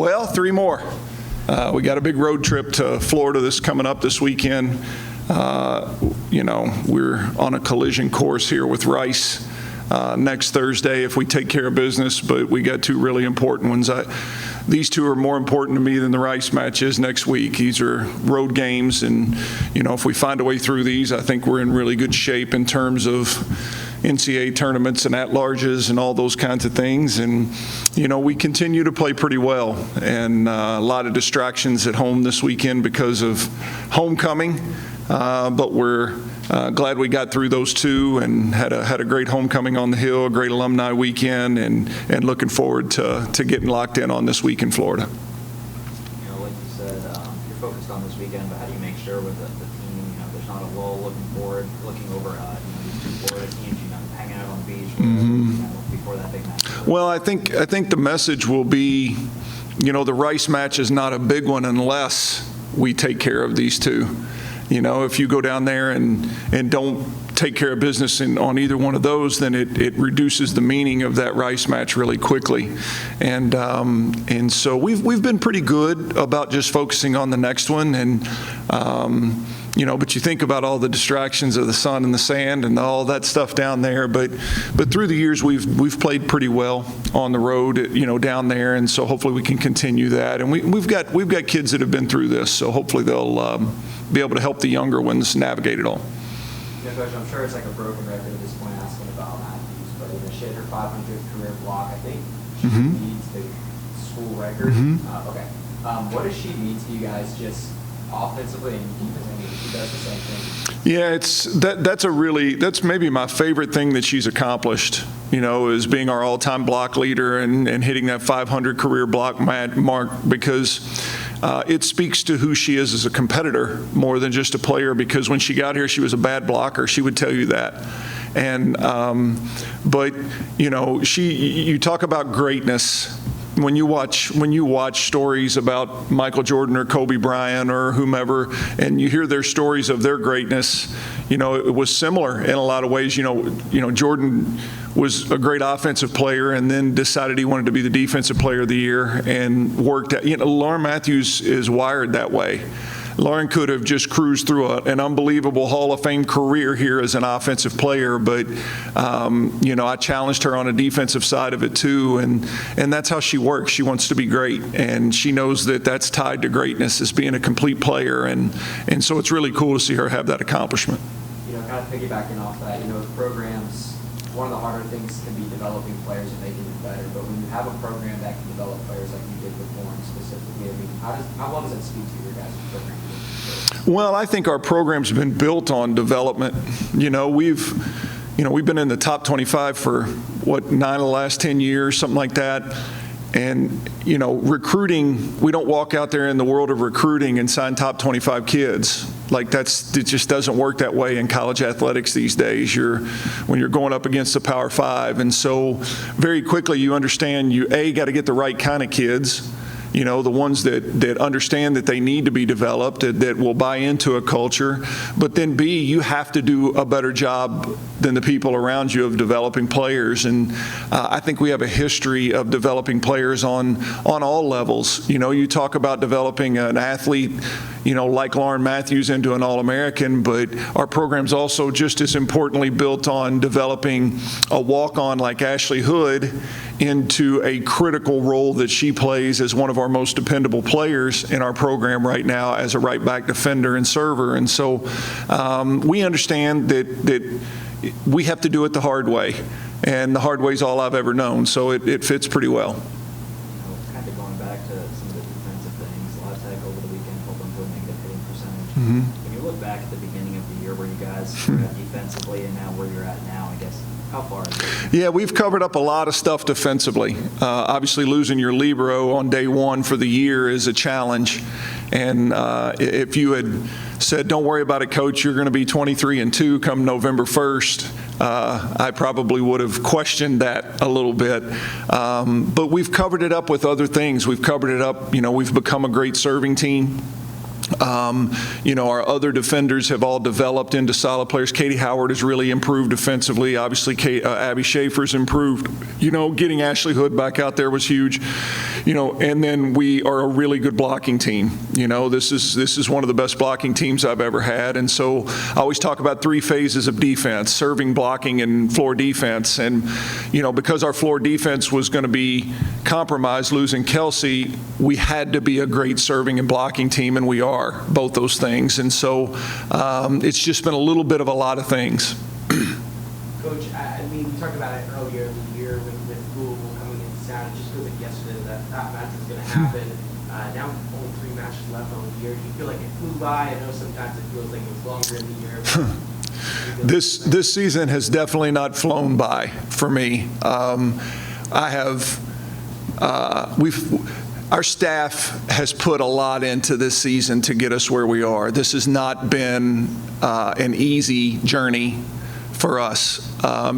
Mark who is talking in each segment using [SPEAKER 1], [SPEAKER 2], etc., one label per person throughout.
[SPEAKER 1] Well, 3 more. We got a big road trip to Florida that's coming up this weekend. We're on a collision course here with Rice next Thursday if we take care of business, but we got 2 really important ones. These 2 are more important to me than the Rice matches next week. These are road games, and if we find a way through these, I think we're in really good shape in terms of NCAA tournaments and at-larges and all those kinds of things. And we continue to play pretty well, and a lot of distractions at home this weekend because of homecoming, but we're glad we got through those 2 and had a great homecoming on the Hill, a great alumni weekend, and looking forward to getting locked in on this week in Florida.
[SPEAKER 2] Like you said, you're focused on this weekend, but how do you make sure with the team, there's not a lull looking forward, looking over these 2 Florida teams, hanging out on the beach before that big match? Well,
[SPEAKER 1] I think the message will be, the Rice match is not a big one unless we take care of these 2. If you go down there and don't take care of business on either one of those, then it reduces the meaning of that Rice match really quickly. And so we've been pretty good about just focusing on the next one. And but you think about all the distractions of the sun and the sand and all that stuff down there. But through the years we've played pretty well on the road, down there, and so hopefully we can continue that. And we've got kids that have been through this, so hopefully they'll be able to help the younger ones navigate it all.
[SPEAKER 2] Yeah, Coach, I'm sure it's like a broken record at this point asking about Matthews, but she had her 500th career block. I think she leads the school record. Okay. What does she mean to you guys just offensively and defensively? She does the same thing. That's maybe my favorite thing that she's accomplished, is being our all-time block leader and hitting that 500 career block mark, because it speaks to who she is as a competitor more than just a player, because when she got here, she was a bad blocker. She would tell you that. And but you talk about greatness. When you watch stories about Michael Jordan or Kobe Bryant or whomever, and you hear their stories of their greatness, it was similar in a lot of ways. Jordan was a great offensive player and then decided he wanted to be the defensive player of the year and worked at, Lauren Matthews is wired that way. Lauren could have just cruised through an unbelievable Hall of Fame career here as an offensive player, but I challenged her on a defensive side of it too, and that's how she works. She wants to be great, and she knows that that's tied to greatness as being a complete player, and so it's really cool to see her have that accomplishment. Kind of piggybacking off that, the programs, one of the harder things can be developing players and making them better, but when you have a program that can develop players like you did with Lauren specifically, how well does that speak to your guys' program?
[SPEAKER 1] Well, I think our program's been built on development. We've been in the top 25 for 9 of the last 10 years, something like that. And recruiting, we don't walk out there in the world of recruiting and sign top 25 kids. It just doesn't work that way in college athletics these days. When you're going up against the Power 5, and so very quickly you understand you got to get the right kind of kids. The ones that understand that they need to be developed, that will buy into a culture. But then B, you have to do a better job than the people around you of developing players. And I think we have a history of developing players on all levels. You talk about developing an athlete, like Lauren Matthews into an All-American, but our program's also just as importantly built on developing a walk-on like Ashley Hood into a critical role that she plays as one of our most dependable players in our program right now as a right back defender and server. And so we understand that we have to do it the hard way, and the hard way is all I've ever known, so it fits pretty well.
[SPEAKER 2] Kind of going back to some of the defensive things, a lot of tech over the weekend, hoping to make a hitting percentage. When you look back at the beginning of the year where you guys were at defensively and now where you're at now, I guess, how far is it?
[SPEAKER 1] Yeah, we've covered up a lot of stuff defensively. Obviously, losing your libero on day 1 for the year is a challenge. And if you had said, "Don't worry about it, Coach, you're going to be 23-2 come November 1st," I probably would have questioned that a little bit. But we've covered it up with other things. We've covered it up. We've become a great serving team. Our other defenders have all developed into solid players. Katie Howard has really improved defensively. Obviously, Abby Schaefer's improved. Getting Ashley Hood back out there was huge. And then we are a really good blocking team. This is one of the best blocking teams I've ever had. And so I always talk about 3 phases of defense: serving, blocking, and floor defense. And, because our floor defense was going to be compromised losing Kelsey, we had to be a great serving and blocking team, and we are both those things. And so it's just been a little bit of a lot of things.
[SPEAKER 3] Coach, we talked about it earlier in the year with Louisville coming into town. It just feels like yesterday that match was going to happen. Now only 3 matches left on the year. Do you feel like it flew by? I know sometimes it feels like it was longer in the year.
[SPEAKER 1] This season has definitely not flown by for me. Our staff has put a lot into this season to get us where we are. This has not been an easy journey for us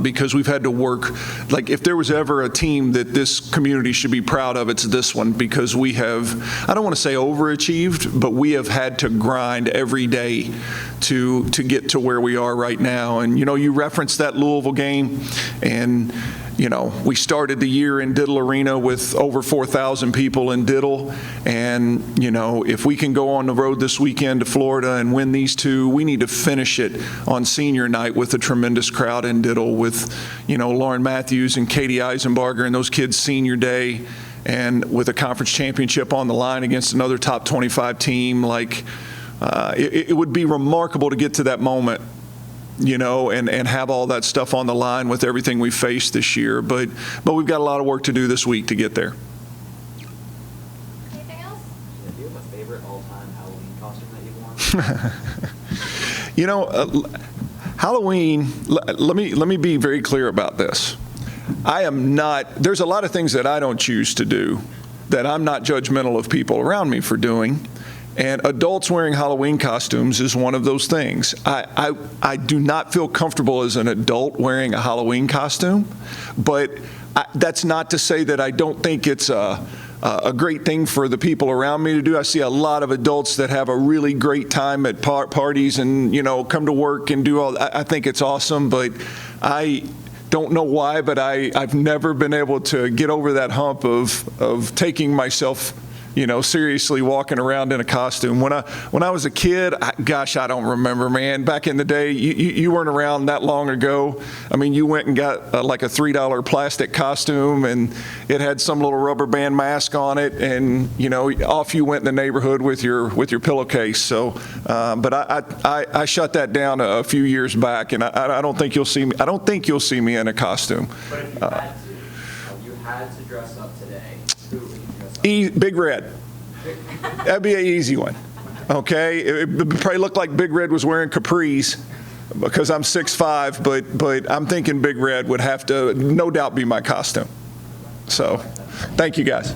[SPEAKER 1] because we've had to work. Like, if there was ever a team that this community should be proud of, it's this one, because we have, I don't want to say overachieved, but we have had to grind every day to get to where we are right now. And, you referenced that Louisville game, and we started the year in Diddle Arena with over 4,000 people in Diddle. And, if we can go on the road this weekend to Florida and win these 2, we need to finish it on senior night with a tremendous crowd in Diddle with, Lauren Matthews and Katie Eisenbarger and those kids' senior day, and with a conference championship on the line against another top 25 team. It would be remarkable to get to that moment, and have all that stuff on the line with everything we faced this year. But we've got a lot of work to do this week to get there.
[SPEAKER 4] Anything else?
[SPEAKER 3] Do you have a favorite all-time Halloween costume that you've worn?
[SPEAKER 1] Halloween, let me be very clear about this. There's a lot of things that I don't choose to do that I'm not judgmental of people around me for doing. And adults wearing Halloween costumes is one of those things. I do not feel comfortable as an adult wearing a Halloween costume, but that's not to say that I don't think it's a great thing for the people around me to do. I see a lot of adults that have a really great time at parties and, come to work and do all that. I think it's awesome, but I don't know why, but I've never been able to get over that hump of taking myself seriously walking around in a costume. When I was a kid, I don't remember, man. Back in the day, you weren't around that long ago. You went and got like a $3 plastic costume, and it had some little rubber band mask on it, and off you went in the neighborhood with your pillowcase. So, but I shut that down a few years back, and I don't think you'll see me. I don't think you'll see me in a costume.
[SPEAKER 3] But if you had to dress up today, who would you dress up?
[SPEAKER 1] Big Red. That'd be an easy one. Okay, it would probably look like Big Red was wearing capris because I'm 6'5", but I'm thinking Big Red would have to no doubt be my costume. So, thank you guys.